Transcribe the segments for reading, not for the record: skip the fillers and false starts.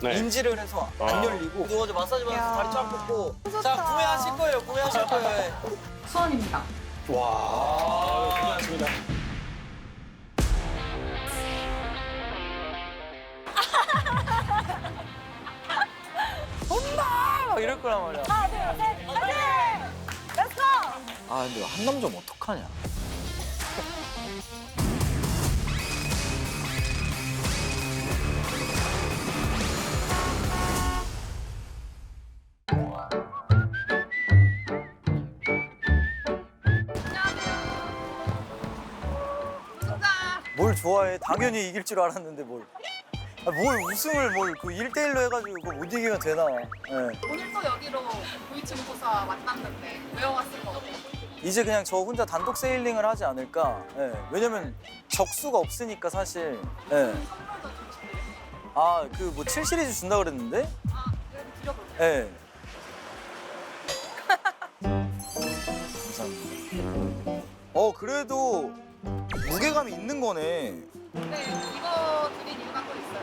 네. 인지를 해서 안 열리고 누워서 마사지 받아서 다리 쫙 뻗고 자 구매하실 거예요. 구매하실 거예요. 수원입니다. 와, 고생하셨습니다. 막 이럴 거란 말이야. 하나, 둘, 셋, 파이팅! 렛츠고! 아 근데 한남점 어떡하냐. 뭘 좋아해? 당연히 이길 줄 알았는데 뭘. 아, 뭘 우승을 그 1대1로 해가지고 그거 못 이기면 되나. 네. 오늘 또 여기로 도이치모터스와 만났는데 왜 왔을 것 같아요? 이제 그냥 저 혼자 단독 세일링을 하지 않을까. 예. 왜냐면 적수가 없으니까 사실. 예. 선물도 좀 준비해요. 아, 그 뭐 7 시리즈 준다 그랬는데? 아, 그래도 드려볼게요. 예. 감사합니다. 그래도 무게감이 있는 거네. 네, 이거 드린 이유가 또 있어요.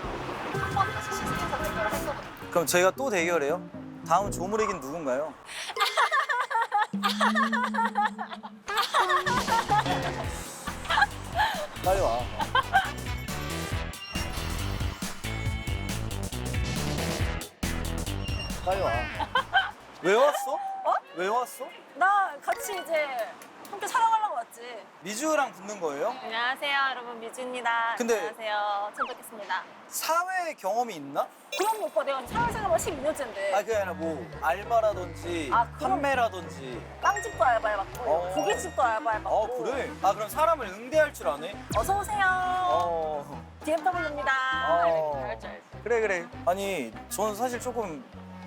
한 번 다시 시스템에서 대결을 했거든요. 그럼 저희가 또 대결해요? 다음 조물이긴 누군가요? 빨리 와. 빨리 와. 왜 왔어? 왜 왔어? 나 같이 이제 함께 촬영하려고 왔지. 미주랑 붙는 거예요? 안녕하세요, 여러분. 미주입니다. 근데- 안녕하세요. 처음 뵙겠습니다. 사회 경험이 있나? 그럼 오빠 내가 사회생활 12년째인데 아, 그게 아니라 뭐 알바라든지 아, 그럼- 판매라든지. 빵집도 알바해봤고 고깃집도 알바해봤고. 그래? 아, 그럼 사람을 응대할 줄 아네? 어서 오세요. 어. BMW입니다. 알죠, 알죠. 그래. 아니, 저는 사실 조금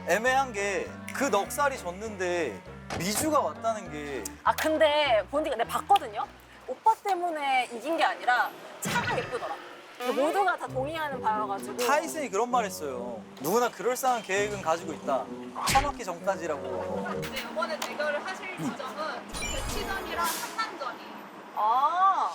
애매한 게 그 넉살이 졌는데 미주가 왔다는 게. 아 근데 보니까 내가 봤거든요. 오빠 때문에 이긴 게 아니라 차가 예쁘더라. 모두가 다 동의하는 바여가지고. 타이슨이 그런 말 했어요. 누구나 그럴싸한 계획은 가지고 있다. 처맞기 전까지라고. 근데 이번에 대결을 하실 지점은 대치점이랑 한남점이에요. 아.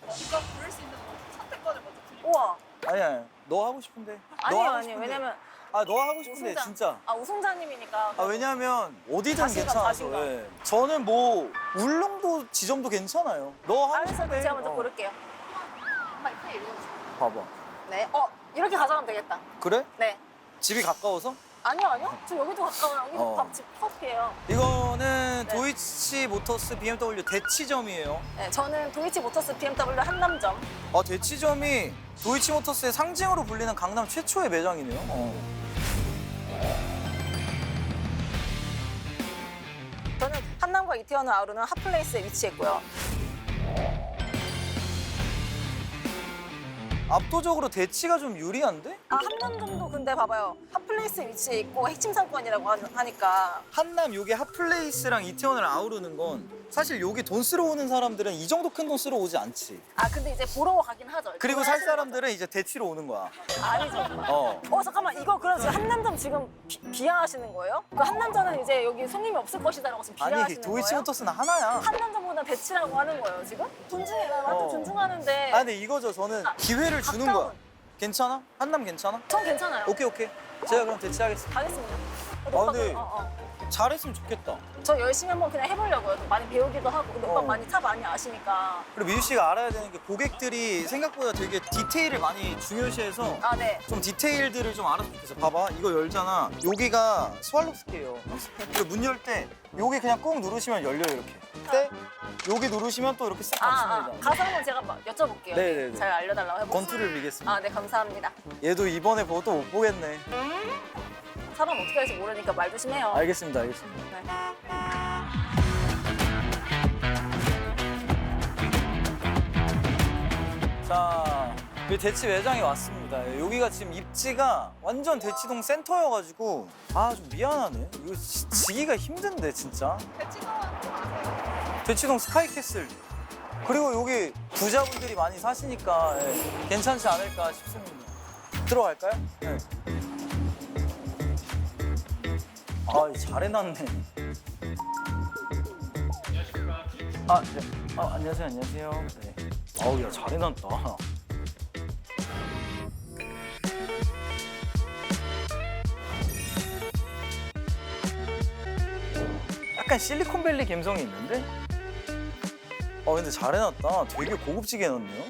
먼저 부를 수 있는 선택권을 먼저 드릴게요. 우와. 아니야, 너 하고 싶은데. 너 아니요, 하고 아니요. 싶은데. 왜냐면 너 하고 싶은데, 우승자. 진짜. 아 우승자님이니까. 왜냐면 어디든 자신감, 괜찮아서. 자신감. 예. 저는 뭐 울릉도 지점도 괜찮아요. 너 하고 알겠어요. 싶은데. 제가 먼저 고를게요. 파이팅 읽어주세요. 봐봐. 네. 이렇게 가져가면 되겠다. 그래? 네. 집이 가까워서? 아니요. 저 여기도 가까워요. 여기도 밥집 커피예요. 이거는 네. 도이치 모터스 BMW 대치점이에요. 네, 저는 도이치 모터스 BMW 한남점. 대치점이 도이치 모터스의 상징으로 불리는 강남 최초의 매장이네요. 저는 한남과 이태원을 아우르는 핫플레이스에 위치했고요. 압도적으로 대치가 좀 유리한데? 한남점도 근데 봐봐요. 핫플레이스에 위치해 있고 핵심 상권이라고 하니까. 한남 요게 핫플레이스랑 이태원을 아우르는 건 사실 여기 돈 쓰러 오는 사람들은 이 정도 큰 돈 쓰러 오지 않지. 근데 이제 보러 가긴 하죠. 그리고 살 사람들은 이제 대치로 오는 거야. 아니죠. 잠깐만. 이거 그럼 지금 한남점 지금 비하하시는 거예요? 그 한남점은 이제 여기 손님이 없을 것이다라고 지금 아니 비하하시는 도이치 거예요? 모터스는 하나야. 한남점보다 대치라고 하는 거예요, 지금? 존중해. 나 완전 존중하는데. 근데 이거죠. 저는 기회를 주는 가까운. 거야. 괜찮아? 한남 괜찮아? 전 괜찮아요. 오케이. 제가 그럼 대치하겠습니다. 가겠습니다. 근데 잘했으면 좋겠다. 저 열심히 한번 그냥 해보려고요. 많이 배우기도 하고. 근데 오빠 어. 많이 차 많이 아시니까. 그리고 미주 씨가 알아야 되는 게 고객들이 생각보다 되게 디테일을 많이 중요시해서 네. 좀 디테일들을 좀 알았으면 좋겠어. 봐봐, 이거 열잖아. 여기가 스왈롭스키예요. 그리고 문 열 때 여기 그냥 꾹 누르시면 열려요, 이렇게. 때 여기 누르시면 또 이렇게 싹 닫힙니다. 가서 한번 제가 막 여쭤볼게요. 네네네. 잘 알려달라고 해볼게요. 권투를 빌겠습니다. 네, 감사합니다. 얘도 이번에 보고 또 못 보겠네. 사람 어떻게 할지 모르니까 말 조심해요. 알겠습니다. 네. 자, 이 대치 매장에 왔습니다. 여기가 지금 입지가 완전 대치동 센터여가지고 좀 미안하네. 이거 지기가 힘든데 진짜. 대치점은 좀 아세요? 대치동 스카이캐슬. 그리고 여기 부자분들이 많이 사시니까 괜찮지 않을까 싶습니다. 들어갈까요? 네. 잘해놨네. 안녕하십니까. 안녕하세요. 네. 아우 야 잘 해놨다. 약간 실리콘밸리 감성이 있는데? 근데 잘 해놨다. 되게 고급지게 해놨네요.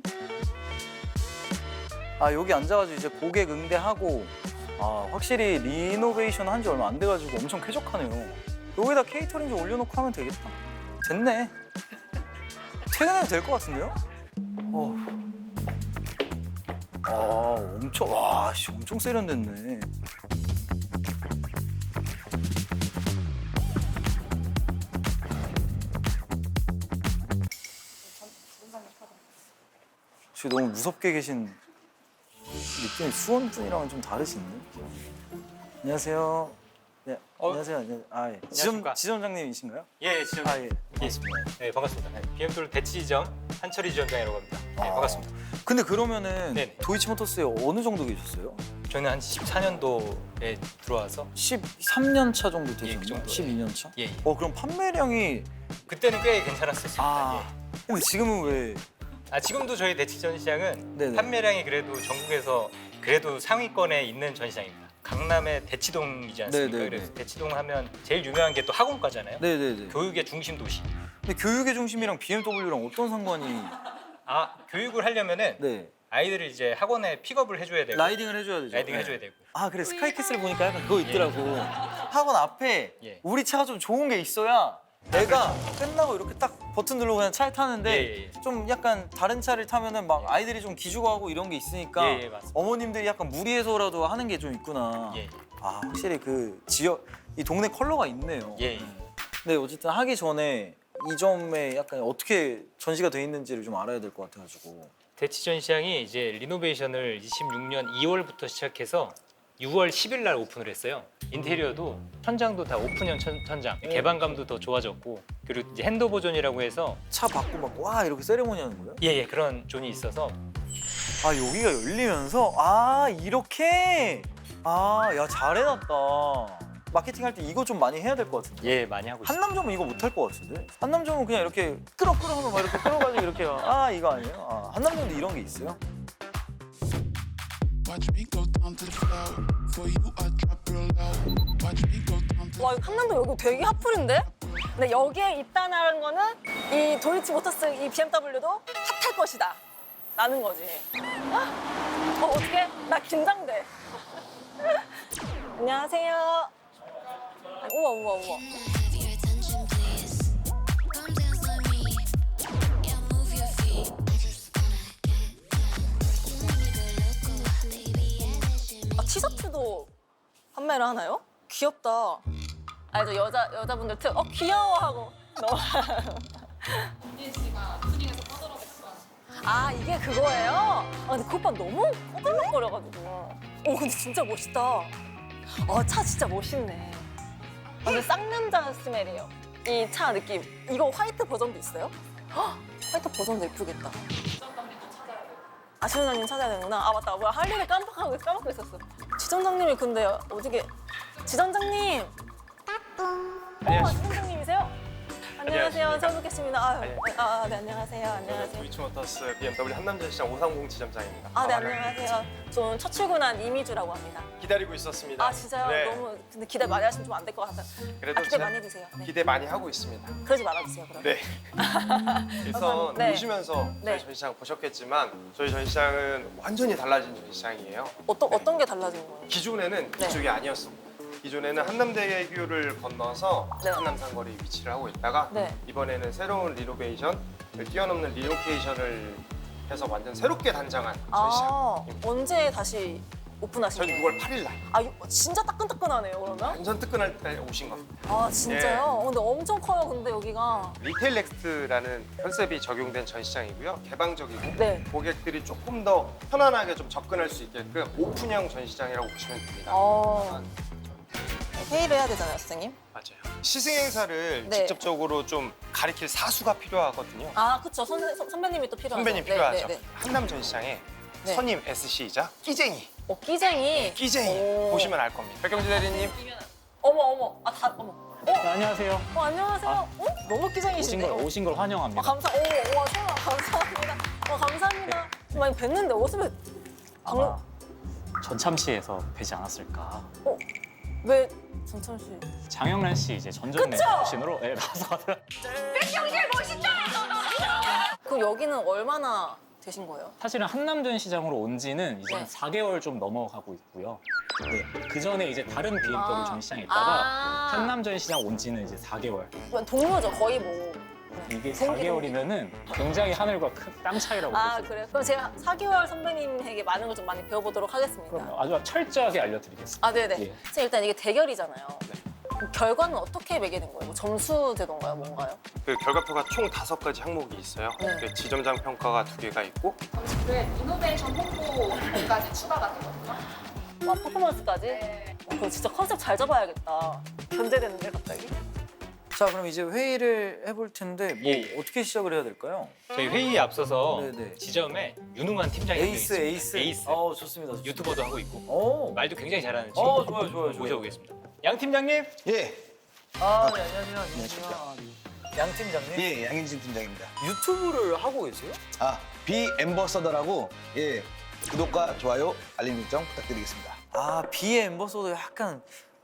아 여기 앉아가지고 이제 고객 응대하고 확실히 리노베이션 한 지 얼마 안 돼가지고 엄청 쾌적하네요. 여기다 케이터링 좀 올려놓고 하면 되겠다. 됐네. 퇴근해도 될 것 같은데요? 엄청 엄청 세련됐네. 혹시 너무 무섭게 계신 느낌이 수원분이랑은 좀 다르신데? 안녕하세요. 네, 안녕하세요. 예. 안녕하십니까. 지점장님이신가요? 예, 지점. 예. 네, 반갑습니다. 네, BMW 대치지점 한철희 지점장이라고 합니다. 네, 반갑습니다. 근데 그러면은 네네. 도이치모터스에 어느 정도 계셨어요? 저는 한 14년도에 들어와서 13년 차 정도 되셨나요? 그 정도, 12년 차? 예, 예. 그럼 판매량이 그때는 꽤 괜찮았었습니다. 근데 지금은 왜? 지금도 저희 대치 전시장은 네네. 판매량이 그래도 전국에서 그래도 상위권에 있는 전시장입니다. 강남의 대치동이지 않습니까? 네네네. 그래서 대치동 하면 제일 유명한 게 또 학원가잖아요. 네네네. 교육의 중심 도시. 근데 교육의 중심이랑 BMW랑 어떤 상관이? 교육을 하려면은 네. 아이들을 이제 학원에 픽업을 해줘야 되고 라이딩을 해줘야 되죠. 라이딩 네. 해줘야 되고. 그래 스카이캐슬 보니까 약간 그거 있더라고. 학원 앞에 예. 우리 차가 좀 좋은 게 있어야 내가 끝나고 이렇게 딱 버튼 누르고 그냥 차에 타는데 예. 좀 약간 다른 차를 타면은 막 아이들이 좀 기죽어하고 이런 게 있으니까 예, 맞습니다. 어머님들이 약간 무리해서라도 하는 게 좀 있구나. 예. 확실히 그 지역 이 동네 컬러가 있네요. 예. 근데 어쨌든 하기 전에 이 점에 약간 어떻게 전시가 돼 있는지를 좀 알아야 될 것 같아가지고. 대치 전시장이 이제 리노베이션을 26년 2월부터 시작해서 6월 10일 날 오픈을 했어요. 인테리어도 천장도 다 오픈형 천장, 개방감도 더 좋아졌고 그리고 이제 핸드 보존이라고 해서 차 받고 막 와 이렇게 세레모니 하는 거예요? 예, 그런 존이 있어서 여기가 열리면서 이렇게 야 잘 해놨다. 마케팅 할 때 이거 좀 많이 해야 될 것 같은데. 예, 많이 하고 있어요. 한남점은 이거 못 할 것 같은데. 한남점은 그냥 이렇게 끌어 하면 막 이렇게 끌어가지고 이렇게 이거 아니에요? 한남점도 이런 게 있어요? Watch me go down to the floor. For you, I drop real low. Watch me go down to 와, 이거 한남도 여기 되게 핫플인데? 근데 여기에 있다는 거는 이 도이치모터스 이 BMW도 핫할 것이다. 라는 거지. 어떡해? 나 긴장돼. 안녕하세요. 우와. Have your attention, please. Come dance with me. Yeah, move your feet. I just wanna get you make me go loco, baby. Yeah, that shit make 티셔츠도 판매를 하나요? 귀엽다. 저 여자분들 귀여워하고 너무. 윤진 씨가 오프닝에서 떠들어댔어. 이게 그거예요? 근데 그 오빠 너무 꼬들락거려가지고. 근데 진짜 멋있다. 차 진짜 멋있네. 근데 쌍남자 스멜이에요. 이 차 느낌. 이거 화이트 버전도 있어요? 화이트 버전도 예쁘겠다. 지점장님 찾아야 되는구나. 맞다. 뭐야, 할 일을 까먹고 있었어. 지점장님이 근데 어떻게... 지점장님! 지점장님이세요? 안녕하세요. 처음 뵙겠습니다. 네, 안녕하세요. 도이치모터스 BMW 한남전시장 530 지점장입니다. 네, 안녕하세요. 저는 첫 출근한 이미주라고 합니다. 기다리고 있었습니다. 진짜요? 네. 너무 근데 기대 많이 하시면 좀 안 될 것 같아요. 그래도 기대 제가 많이 해주세요. 네. 기대 많이 하고 있습니다. 그러지 말아주세요, 그럼. 네. 그래서 네. 보시면서 네. 저희 전시장 보셨겠지만 저희 전시장은 완전히 달라진 전시장이에요. 어떤 게 달라진 거예요? 기존에는 네. 이쪽이 아니었습니다. 기존에는 한남대교를 건너서 네. 한남상거리 위치를 하고 있다가 네. 이번에는 새로운 리노베이션, 뛰어넘는 리로케이션을 해서 완전 새롭게 단장한 전시장입니다. 언제 다시 오픈하신 저희 거예요? 6월 8일 날 진짜 따끈따끈하네요, 그러면? 완전 뜨끈할 때 오신 겁니다. 진짜요? 근데 엄청 커요, 근데 여기가. 리테일 넥스트라는 컨셉이 적용된 전시장이고요. 개방적이고 네. 고객들이 조금 더 편안하게 좀 접근할 수 있게끔 오픈형 전시장이라고 보시면 됩니다. 회의를 해야 되잖아요, 선생님. 맞아요. 시승 행사를 네. 직접적으로 좀 가리킬 사수가 필요하거든요. 그쵸. 선배님이 또 필요하죠. 선배님 필요하죠. 네. 한남 전시장에 네. 선임 SC이자 끼쟁이, 끼쟁이. 끼쟁이 보시면 알 겁니다. 백경지 대리님. 어머. 안녕하세요. 안녕하세요. 너무 끼쟁이신데? 오신 걸 환영합니다. 감사합니다. 감사합니다. 많이 뵀는데 어디서 아마 전참시에서 뵈지 않았을까. 왜 전참시? 장영란 씨 이제 전전내 그쵸? 출신으로 나와서 그럼 여기는 얼마나 되신 거예요? 사실은 한남전 시장으로 온 지는 이제 네. 4개월 좀 넘어가고 있고요. 네. 그 전에 이제 다른 BMW 아. 전시장에 있다가 아. 한남전 시장 온 지는 이제 4개월. 동료죠 거의 뭐. 이게 동기. 4개월이면은 굉장히 하늘과 땅 차이라고 볼 수 있어요. 그래요? 그럼 제가 4개월 선배님에게 많은 걸 좀 많이 배워보도록 하겠습니다. 그럼 아주 철저하게 알려드리겠습니다. 네네. 예. 선생님 일단 이게 대결이잖아요. 그럼 결과는 어떻게 매기는 거예요? 뭐 점수제던가요? 뭔가요? 그 결과표가 총 5가지 항목이 있어요. 네. 그 지점장 평가가 2개가 있고 점심에 리노베이션 홍보까지 추가가 되거든요. 와 퍼포먼스까지? 네. 그거 진짜 컨셉 잘 잡아야겠다. 견제되는데 갑자기? 자, 그럼 이제 회의를 해볼 텐데 뭐 예, 예. 어떻게 시작을 해야 될까요? 저희 회의에 앞서서 네네. 지점에 유능한 팀장이 한명 에이스, 있습니다. 에이스. 에이스. 좋습니다. 좋습니다. 유튜버도 하고 있고 오. 말도 굉장히 잘하는 친구. 좋아요, 좋아요. 모셔보겠습니다. 양 팀장님. 예, 네, 안녕하세요. 양 팀장님. 예, 양인진 팀장입니다. 유튜브를 하고 계세요? 비 엠버서더라고 예 구독과 좋아요, 알림 설정 부탁드리겠습니다. 비의 엠버서도 약간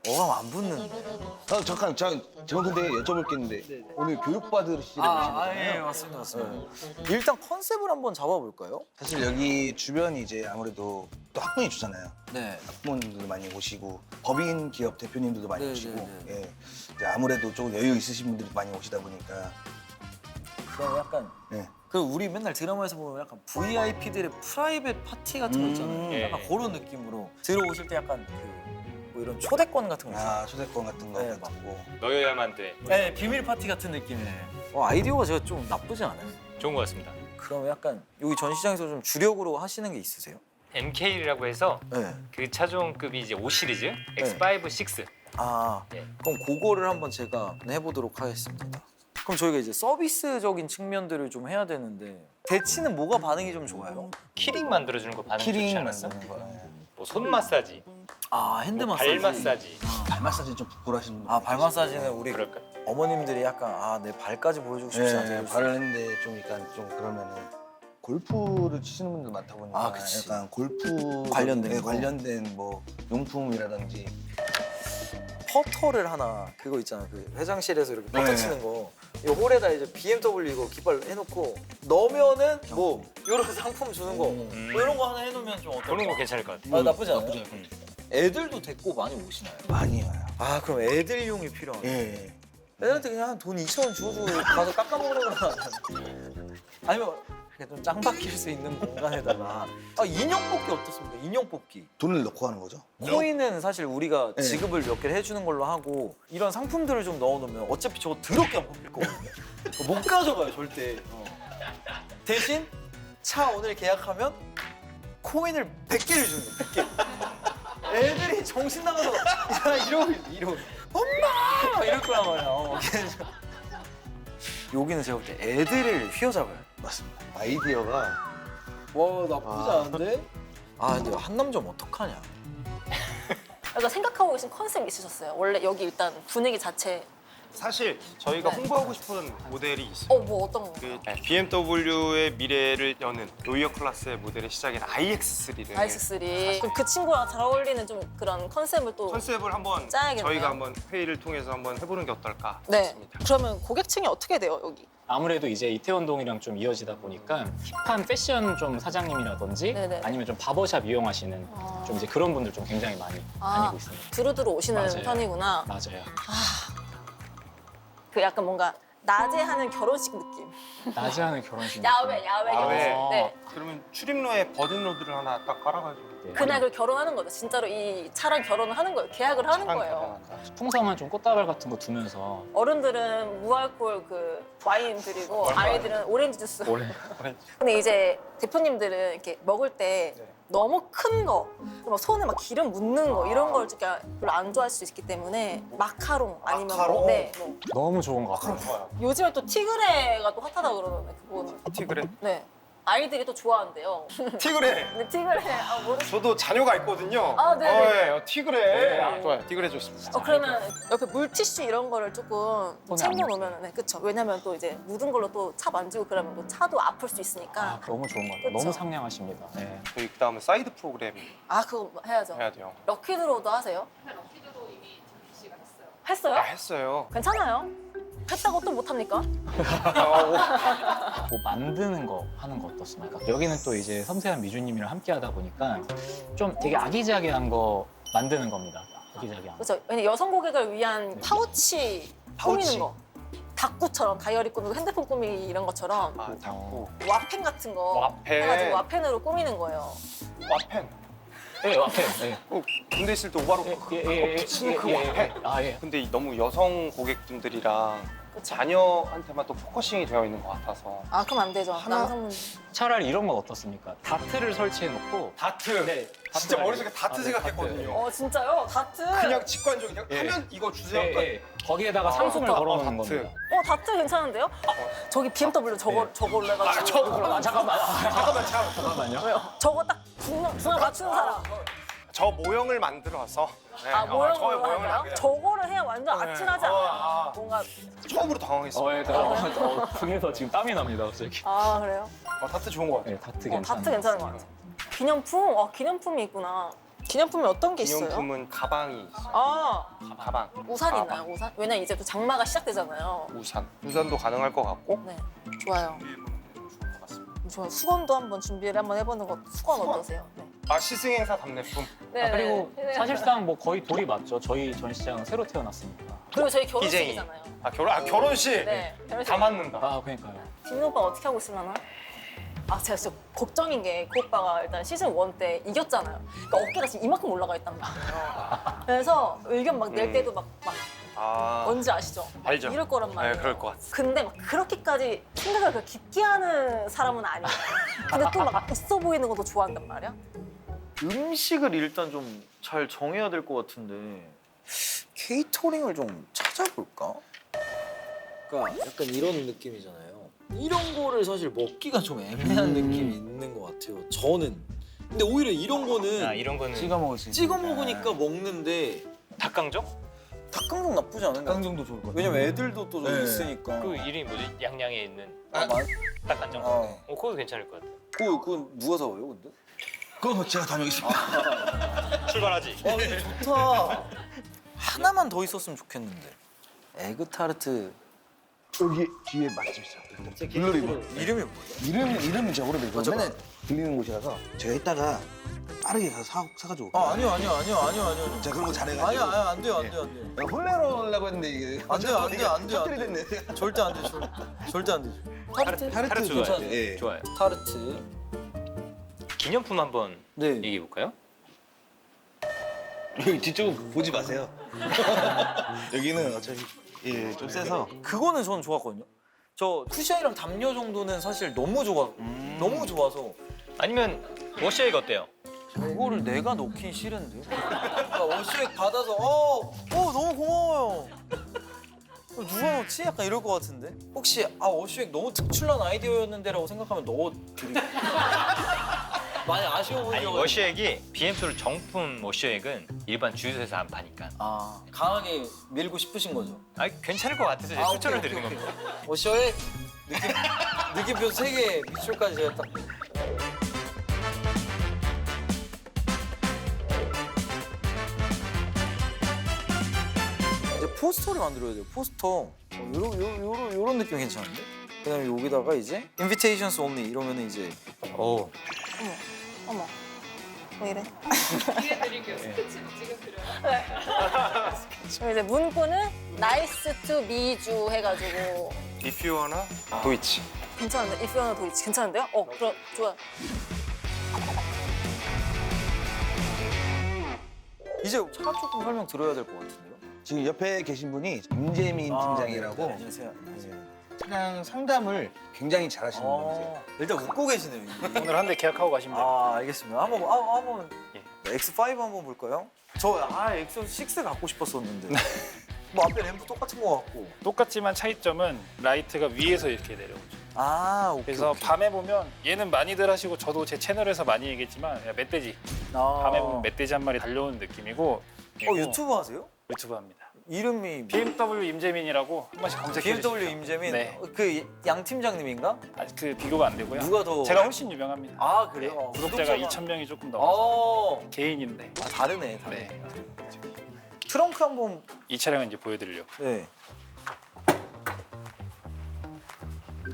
어감 안 붙는데. 잠깐, 저는 근데 여쭤볼 게 있는데 오늘 교육받으시러 오신 거잖아요. 맞습니다. 일단 컨셉을 한번 잡아볼까요? 사실 여기 주변이 이제 아무래도 또 학부모님 주잖아요. 네. 학부모님들도 많이 오시고 법인 기업 대표님들도 많이 네, 오시고 네, 네. 예, 이제 아무래도 조금 여유 있으신 분들이 많이 오시다 보니까 그럼 약간 예. 그 우리 맨날 드라마에서 보면 약간 VIP들의 프라이빗 파티 같은 거 있잖아요. 예. 약간 그런 느낌으로 들어오실 때 약간 뭐 이런 초대권 같은 거 있어요. 초대권 같은 거 네, 가지고 너여야만 돼. 네, 비밀 파티 같은 느낌의. 아이디어가 제가 좀 나쁘지 않아요. 좋은 것 같습니다. 그럼 약간 여기 전시장에서 좀 주력으로 하시는 게 있으세요? MK라고 해서 네. 그 차종급이 이제 5 시리즈 X5, 6. 네. 그럼 그거를 한번 제가 해보도록 하겠습니다. 그럼 저희가 이제 서비스적인 측면들을 좀 해야 되는데 대치는 뭐가 반응이 좀 좋아요? 키링 만들어주는 거 반응 좋지 키링 않았어? 만드는 거. 예. 뭐손 마사지, 핸드 뭐 마사지. 발 마사지. 발 마사지 좀 부끄러워하시는 분들. 발 마사지는 우리 그럴까? 어머님들이 약간 내 발까지 보여주고 싶지 않다. 네, 이럴 수 발을 했는데 좀 약간 좀 그러면은 골프를 치시는 분들 많다 보니까 그치. 약간 골프 관련된 네, 거. 관련된 뭐 용품이라든지 퍼터를 하나 그거 있잖아 그 회장실에서 이렇게 퍼터 네. 치는 거 이 홀에다 이제 BMW 이거 깃발 해놓고 넣으면은 뭐 이런 상품 주는 거 뭐 이런 거 하나 해놓으면 좀 어떨까? 그런 거 괜찮을 것 같아. 나쁘지 않아요? 애들도 데리고 많이 오시나요? 많이 와요. 그럼 애들용이 필요하네. 예. 애들한테 그냥 돈 2,000원 주고 가서 깎아먹으라고 아니면 그냥 좀 짱 박힐 수 있는 공간에다가 인형 뽑기 어떻습니까? 인형 뽑기. 돈을 넣고 하는 거죠. 코인은 사실 우리가 네. 지급을 몇 개를 해주는 걸로 하고 이런 상품들을 좀 넣어놓으면 어차피 저거 더럽게 안 뽑힐 거거든요. 못 가져가요 절대. 대신 차 오늘 계약하면 코인을 100개를 주는 거예요. 100개. 애들이 정신 나가서 이러고 엄마! 막 이럴 거란 말이야. 그래서 여기는 제가 볼 때 애들을 휘어잡아요. 맞습니다. 아이디어가 와 나쁘지 않은데? 근데 한남점 어떡하냐. 약간 생각하고 계신 컨셉 있으셨어요? 원래 여기 일단 분위기 자체 사실 저희가 네. 홍보하고 싶은 모델이 있어요. 뭐 어떤 거? 그 BMW의 미래를 여는 로이어 클래스의 모델의 시작인 iX3를 아이스3 그럼 그 친구랑 잘 어울리는 좀 그런 컨셉을 또 컨셉을 한번 짜야겠네요. 저희가 한번 회의를 통해서 한번 해보는 게 어떨까 네. 싶습니다. 그러면 고객층이 어떻게 돼요 여기? 아무래도 이제 이태원동이랑 좀 이어지다 보니까 힙한 패션 좀 사장님이라든지 네네. 아니면 좀 바버샵 이용하시는 좀 이제 그런 분들 좀 굉장히 많이 다니고 있습니다. 두루두루 오시는 맞아요. 편이구나. 맞아요. 그 약간 뭔가 낮에 하는 결혼식 느낌. 낮에 하는 결혼식. 야외 야외. 결혼식. 네. 그러면 출입로에 버든로드를 하나 딱 깔아가지고 네. 그날 그 결혼하는 거죠. 진짜로 이 차랑 결혼을 하는 거예요. 계약을 하는 차랑 거예요. 결혼한다. 풍성한 좀 꽃다발 같은 거 두면서 어른들은 무알콜 그 와인 드리고 아이들은 오렌지 주스. 올해 근데 이제 대표님들은 이렇게 먹을 때 네. 너무 큰 거, 막 손에 막 기름 묻는 거 이런 걸 진짜 별로 안 좋아할 수 있기 때문에 마카롱 아니면 마카롱? 뭐 너무 좋은 것 같아요. 좋아요. 요즘에 또 티그레가 또 핫하다 그러던데 그거는. 티그레? 네. 아이들이 또 좋아한대요. 티그레. 근데 티그레 저도 자녀가 있거든요. 아, 네네. 네. 티그레. 좋아요. 티그레 좋습니다. 그러면 옆에 물티슈 이런 거를 조금 챙겨놓으면 네, 그쵸. 왜냐면 또 이제 묻은 걸로 또 차 만지고 그러면 또 차도 아플 수 있으니까. 아, 너무 좋은 것 같아요. 그쵸? 너무 상냥하십니다. 네. 저희 그다음에 사이드 프로그램 그거 해야죠. 해야 돼요. 럭키드로우도 하세요? 럭키드로 이미 정희 씨가 했어요. 했어요? 했어요. 괜찮아요? 했다고 또 못합니까? 뭐 만드는 거 하는 거 어떻습니까? 여기는 또 이제 섬세한 미주님이랑 함께 하다 보니까 좀 되게 아기자기한 거 만드는 겁니다. 아기자기한 거. 그렇죠. 왜냐 여성 고객을 위한 파우치 꾸미는 거. 다꾸처럼 다이어리 꾸미고 핸드폰 꾸미기 이런 것처럼 자꾸 와펜 같은 거 와펜. 해가지고 와펜으로 꾸미는 거예요. 와펜. 네, 앞에. 네. 군대 있을 때 오바로 치는 그 와펜. 아, 예. 근데 너무 여성 고객분들이랑 자녀한테만 또 포커싱이 되어 있는 것 같아서. 그럼 안 되죠. 남성분. 차라리 이런 건 어떻습니까? 다트를 설치해놓고 다트. 네, 진짜 다트 머릿속에 알죠? 다트 네, 생각했거든요. 진짜요? 다트? 그냥 직관적으로 그냥 예. 하면 이거 주세요. 예, 예. 거기에다가 상품을 좋다. 걸어놓는 다트. 겁니다. 다트 괜찮은데요? 저기 BMW 저걸로 해가지고. 잠깐만요. 저거 딱 중앙 맞추는 사람. 저 모형을 만들어서. 네. 모형으로 저의 모형을 하나요? 만들어서. 저거를 해야 완전 아찔하지 않아요? 뭔가. 처음으로 당황했어요. 등에서 지금 땀이 납니다, 갑자기. 그래요? 다트 좋은 것 같아요. 네, 다트 괜찮아요. 다트 괜찮은 것 같아요. 기념품? 기념품이 있구나. 기념품이 어떤 게 있어요? 기념품은 가방이 있어요. 가방. 우산 가방. 있나요? 우산? 왜냐면 이제 또 장마가 시작되잖아요. 우산도 가능할 것 같고. 네, 좋아요. 좋을 것 같습니다. 좋아요. 수건도 한번 준비를 한번 해보는 거. 수건 어떠세요? 네. 시승행사 답례품. 네. 그리고 네. 사실상 뭐 거의 돌이 맞죠. 저희 전시장은 새로 태어났으니까. 그리고 저희 희쟁이. 결혼식이잖아요. 결혼식. 네, 결혼식. 다 맞는다. 그러니까요. 진우 오빠 어떻게 하고 있으려나? 제가 진짜 걱정인 게 그 오빠가 일단 시즌 1 때 이겼잖아요. 그러니까 어깨가 지금 이만큼 올라가 있단 말이에요. 그래서 의견 막 낼 때도 막 뭔지 아시죠? 알죠. 이럴 거란 말이에요. 네, 그럴 것 같아요. 근데 막 그렇게까지 생각을 그렇게 깊게 하는 사람은 아니에요. 근데 또 막 있어 보이는 것도 좋아한단 말이야. 음식을 일단 좀 잘 정해야 될 것 같은데 케이터링을 좀 찾아볼까? 그러니까 약간 이런 느낌이잖아요. 이런 거를 사실 먹기가 좀 애매한 느낌이 있는 것 같아요. 저는. 근데 오히려 이런 거는 이런 거는 찍어 먹을 수 찍어 먹으니까 먹는데 닭강정? 닭강정 나쁘지 않은데? 닭강정도 좋을 것 같아요. 왜냐면 애들도 또 좀 네. 있으니까. 그 이름이 뭐지? 양양에 있는 닭강정? 어. 그것도 괜찮을 것 같아. 그건 누가 사와요, 근데? 그건 제가 다 먹겠습니다. 출발하지. 좋다. 하나만 더 있었으면 좋겠는데. 에그타르트 여기 뒤에 맛집 있어요. 블루리 이름이 뭐예요? 이름은 제가 모르는데 이거 맨날 들리는 곳이라서 제가 이따가 빠르게 가서 사가지고 올게요. 아니요. 제가 그런 거 잘해가지고. 아니요, 안 돼요. 내가 홀레로 하려고 했는데 이게 안 돼요. 헛들이 됐네. 절대 안 돼. 절대 안 되죠. 타르트 좋아요. 좋아요. 예. 좋아요. 타르트. 기념품 한번 네. 얘기해 볼까요? 여기 뒤쪽은 보지 마세요. 여기는 어차피 좀 세서. 그거는 저는 좋았거든요. 저 쿠션이랑 담요 정도는 사실 너무 좋아서 아니면 워시액 어때요? 그거를 내가 넣긴 싫은데. 그러니까 워시액 받아서 너무 고마워요. 누가 넣지? 약간 이럴 것 같은데. 혹시 워시액 너무 특출난 아이디어였는데라고 생각하면 넣어드릴게요. 많이 아쉬워 보이죠. 아니 워시액이 BM솔 정품 워시액은 일반 주유소에서 안 파니까. 강하게 밀고 싶으신 거죠. 괜찮을 것 같아서 이제 추천을 드리는 겁니다. 워시액 느낌표 3개 밑줄까지 제가 딱. 이제 포스터를 만들어야 돼요. 포스터. 요런 느낌 괜찮은데? 그다음에 여기다가 이제 invitations only 이러면은 이제 어머. 왜 이래? 뒤에 드릴게요. 스케치북 지금 드려요. 그럼 이제 문구는 nice to meet you 해가지고 If you wanna 도이치. 괜찮은데? if you wanna 도이치 괜찮은데요? 그럼 좋아요. 이제 차 조금 설명 들어야 될 것 같은데요? 지금 옆에 계신 분이 임재민 팀장이라고 안녕하세요. 차량 상담을 굉장히 잘하시는 분이세요. 일단 웃고 계시네요. 오늘 한 대 계약하고 가시면 돼요. 알겠습니다. 한번 X5 한번 볼까요? 저 X6 갖고 싶었었는데. 뭐 앞에 램프 똑같은 거 같고. 똑같지만 차이점은 라이트가 위에서 이렇게 내려오죠. 아, 오케이. 그래서 오케이. 밤에 보면 얘는 많이들 하시고 저도 제 채널에서 많이 얘기했지만 멧돼지. 아. 밤에 보면 멧돼지 한 마리 달려오는 느낌이고. 유튜브 하세요? 유튜브 합니다. 이름이 뭐? BMW 임재민이라고 한 번씩 검색해 주시죠. BMW 임재민? 네. 그 양 팀장님인가? 그 비교가 안 되고요. 누가 더? 제가 훨씬 유명합니다. 아, 그래요? 구독자가 2,000명이 조금 넘어서 어. 개인인데. 아, 다르네. 네. 트렁크 한번. 이 차량은 이제 보여드리려고. 네.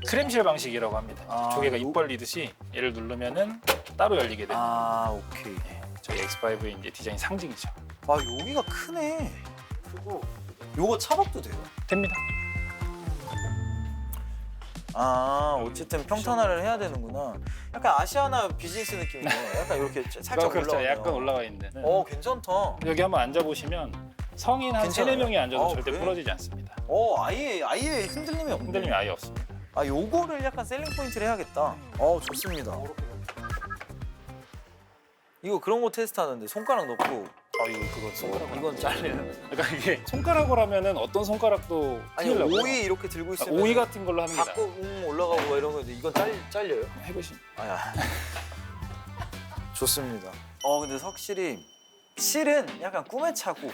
크램실 방식이라고 합니다. 아, 조개가 요- 입 벌리듯이 얘를 누르면은 따로 열리게 됩니다. 아, 오케이. 저희 X5의 이제 디자인 상징이죠. 아, 여기가 크네. 그리고 요거 차박도 돼요? 됩니다. 아, 어쨌든 평탄화를 해야 되는구나. 약간 아시아나 비즈니스 느낌이네. 약간 이렇게 살짝 그렇죠. 올라가요. 약간 올라와 있는 데는. 괜찮다. 여기 한번 앉아보시면 성인 한 괜찮아요? 3, 4명이 앉아도 아, 절대 그래? 부러지지 않습니다. 아예 흔들림이 없네. 흔들림이 아예 없습니다. 아, 요거를 약간 셀링 포인트를 해야겠다. 좋습니다. 이거 그런 거 테스트하는데 손가락 넣고 이건 잘려요. 그러니까 이게 손가락으로 하면은 어떤 손가락도 아니, 틀리려고요. 오이 이렇게 들고 있으면 오이 같은 걸로 하는 게 자꾸 올라가고 막 이런 건데 이건 잘려요? 해보시. 아야. 좋습니다. 근데 확실히 실은 약간 꿈의 차고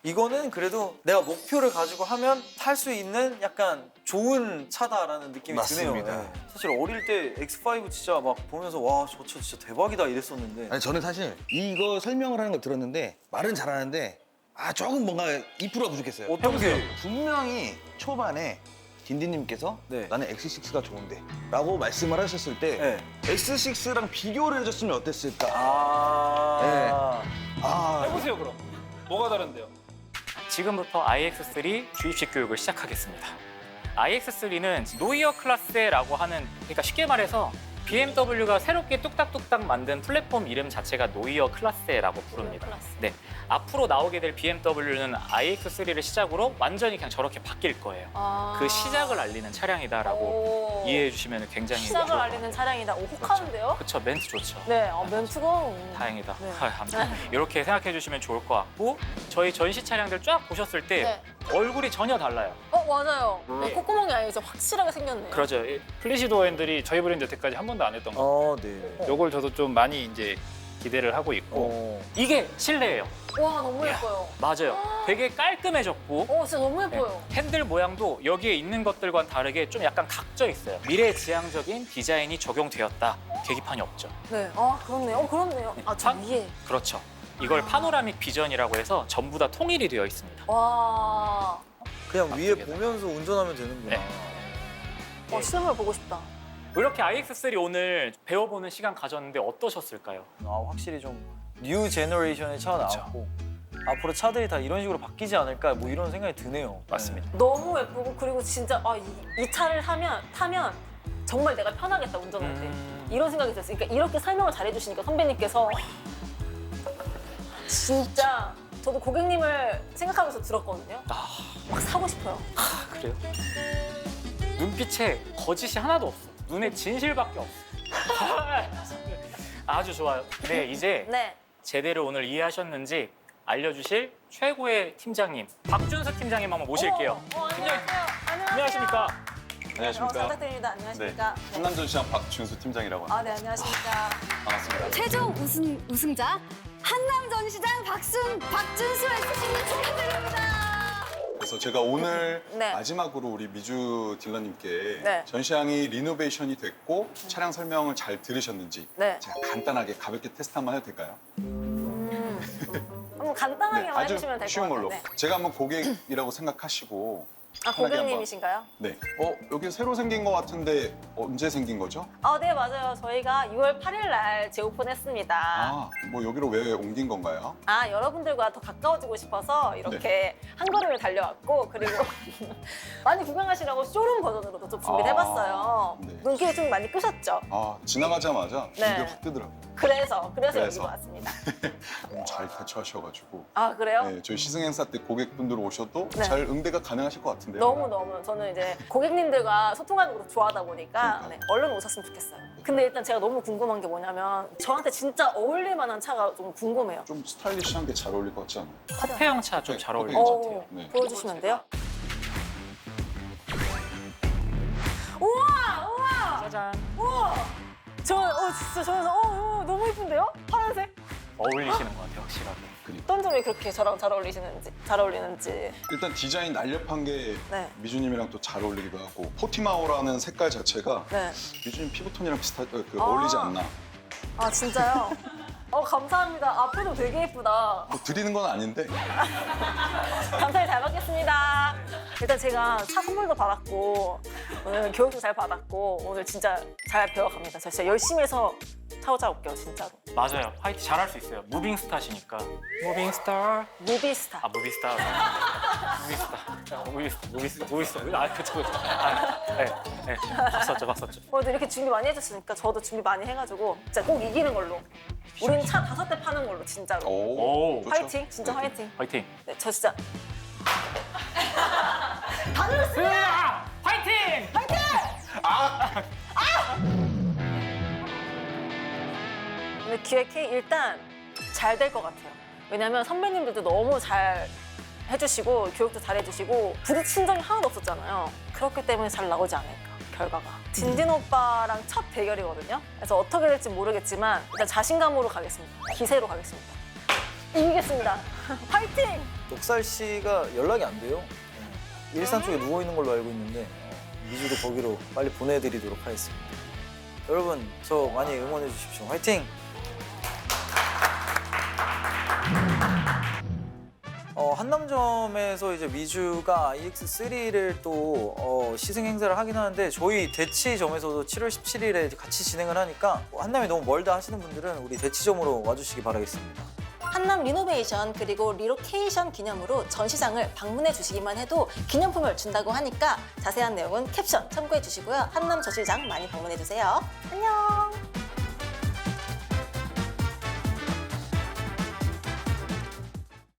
이거는 그래도 내가 목표를 가지고 하면 탈 수 있는 약간 좋은 차다라는 느낌이 맞습니다. 드네요. 네. 사실 어릴 때 X5 진짜 막 보면서 와, 저 차 진짜 대박이다 이랬었는데 아니 저는 사실 이거 설명을 하는 걸 들었는데 말은 잘하는데 조금 뭔가 2%가 부족했어요. 어떤 게? 분명히 초반에 딘딘님께서 네. 나는 X6가 좋은데 라고 말씀을 하셨을 때 네. X6랑 비교를 해줬으면 어땠을까? 해보세요 그럼. 뭐가 다른데요? 지금부터 iX3 주입식 교육을 시작하겠습니다. iX3는 노이어 클라스라고 하는, 그러니까 쉽게 말해서 BMW가 새롭게 뚝딱뚝딱 만든 플랫폼 이름 자체가 노이어 클라스라고 부릅니다. 네, 앞으로 나오게 될 BMW는 iX3를 시작으로 완전히 그냥 저렇게 바뀔 거예요. 그 시작을 알리는 차량이다라고 이해해 주시면 굉장히 시작을 좋을 것 알리는 차량이다. 혹하는데요? 그렇죠, 멘트 좋죠. 네, 멘트가 다행이다. 네. 이렇게 생각해 주시면 좋을 것 같고, 저희 전시 차량들 쫙 보셨을 때 네. 얼굴이 전혀 달라요. 맞아요. 콧구멍이 아니죠. 확실하게 생겼네요. 그러죠. 플래시도어 핸들이 저희 브랜드 여태까지 한 번도 안 했던 거. 네. 요걸 저도 좀 많이 이제 기대를 하고 있고. 이게 실내예요. 와, 너무 예뻐요. 맞아요. 되게 깔끔해졌고, 진짜 너무 예뻐요. 핸들 모양도 여기에 있는 것들과는 다르게 좀 약간 각져 있어요. 미래지향적인 디자인이 적용되었다. 계기판이 없죠. 네. 그렇네요. 그렇네요. 저 위에. 그렇죠. 이걸 파노라믹 비전이라고 해서 전부 다 통일이 되어 있습니다. 와. 그냥 위에 보면서 운전하면 되는구나. 네. 실물 보고 싶다. 이렇게 iX3 오늘 배워보는 시간 가졌는데 어떠셨을까요? 확실히 좀 뉴 제너레이션의 차가 나왔고 앞으로 차들이 다 이런 식으로 바뀌지 않을까 뭐 이런 생각이 드네요. 맞습니다. 너무 예쁘고, 그리고 진짜 이 차를 타면 정말 내가 편하겠다, 운전할 때. 이런 생각이 들었어요. 그러니까 이렇게 설명을 잘해주시니까 선배님께서 진짜 저도 고객님을 생각하면서 들었거든요. 막 사고 싶어요. 그래요? 눈빛에 거짓이 하나도 없어. 눈에 진실밖에 없어. 아주 좋아요. 네, 이제 네. 제대로 오늘 이해하셨는지 알려주실 최고의 팀장님 박준수 팀장님 한번 모실게요. 안녕하세요. 안녕하십니까? 안녕하십니까. 잘 부탁드립니다. 안녕하십니까. 네. 한남전시장 박준수 팀장이라고 합니다. 네, 안녕하십니까. 반갑습니다. 최종 우승자 한남전시장 박준수 SC님 축하드립니다. 그래서 제가 오늘 네. 마지막으로 우리 미주 딜러님께 네. 전시장이 리노베이션이 됐고 차량 설명을 잘 들으셨는지 네. 제가 간단하게 가볍게 테스트 한번 해도 될까요? 한번 간단하게만 아주 해주시면 될 것 쉬운 같아요. 걸로. 네. 제가 한번 고객이라고 생각하시고 편하게 고객님이신가요? 네. 여기 새로 생긴 것 같은데 언제 생긴 거죠? 네, 맞아요. 저희가 6월 8일 날 재오픈했습니다. 뭐 여기로 왜 옮긴 건가요? 여러분들과 더 가까워지고 싶어서 이렇게 한 걸음을 달려왔고, 그리고 많이 구경하시라고 쇼룸 버전으로도 좀 준비를 해봤어요. 네. 눈길이 좀 많이 끄셨죠? 지나가자마자 네. 눈이 확 뜨더라고요. 그래서 여기로 왔습니다. 너무 잘 대처하셔가지고. 그래요? 네, 저희 시승 행사 때 고객분들 오셔도 네. 잘 응대가 가능하실 것 같은데요. 너무너무 저는 이제 고객님들과 소통하는 것도 좋아하다 보니까 그러니까요. 네, 얼른 오셨으면 좋겠어요. 근데 일단 제가 너무 궁금한 게 뭐냐면 저한테 진짜 어울릴 만한 차가 좀 궁금해요. 좀 스타일리시한 게 잘 어울릴 것 같지 않아요? 커피형 차 좀 잘 어울릴 커피 것 괜찮죠? 같아요. 네. 보여주시면 돼요? 우와! 짜잔. 우와! 진짜 저는 너무 예쁜데요? 파란색? 어울리시는 것 같아요, 확실하게. 어떤 점이 그렇게 저랑 잘 어울리는지. 일단 디자인 날렵한 게 네. 미주님이랑 또 잘 어울리기도 하고 포티마오라는 색깔 자체가 네. 미주님 피부톤이랑 어울리지 않나. 아 진짜요? 감사합니다. 앞으로 되게 예쁘다. 뭐 드리는 건 아닌데 감사히 잘 받겠습니다. 일단 제가 차 선물도 받았고 오늘 교육도 잘 받았고 오늘 진짜 잘 배워갑니다. 저 진짜 열심히 해서 타고자 올게요, 진짜로. 맞아요. 화이트 잘할 수 있어요. 무빙 스타시니까. 무빙 스타. 무비스타. 아, 무비스타. 무비스타. 아, 그쵸. 네. 박섰죠. 오늘 이렇게 준비 많이 해줬으니까 저도 준비 많이 해가지고 진짜 꼭 이기는 걸로. 우린 차 5대 파는 걸로, 진짜로. 오, 좋죠. 화이팅! 진짜 화이팅! 화이팅. 네, 저 진짜. 다 눌렀습니다! 화이팅! 화이팅! 근데 기획 K 일단 잘 될 것 같아요. 왜냐면 선배님들도 너무 잘 해주시고 교육도 잘 해주시고 부딪힌 점이 하나도 없었잖아요. 그렇기 때문에 잘 나오지 않을까, 결과가. 진진 오빠랑 첫 대결이거든요. 그래서 어떻게 될지 모르겠지만 일단 자신감으로 가겠습니다. 기세로 가겠습니다. 이기겠습니다. 파이팅! 녹살 씨가 연락이 안 돼요. 일산 쪽에 누워 있는 걸로 알고 있는데 미주도 거기로 빨리 보내드리도록 하겠습니다. 여러분 저 많이 응원해 주십시오. 화이팅! 한남점에서 이제 미주가 IX3를 또 시승 행사를 하긴 하는데 저희 대치점에서도 7월 17일에 같이 진행을 하니까 한남이 너무 멀다 하시는 분들은 우리 대치점으로 와주시기 바라겠습니다. 한남 리노베이션 그리고 리로케이션 기념으로 전시장을 방문해 주시기만 해도 기념품을 준다고 하니까 자세한 내용은 캡션 참고해 주시고요. 한남 전시장 많이 방문해 주세요. 안녕!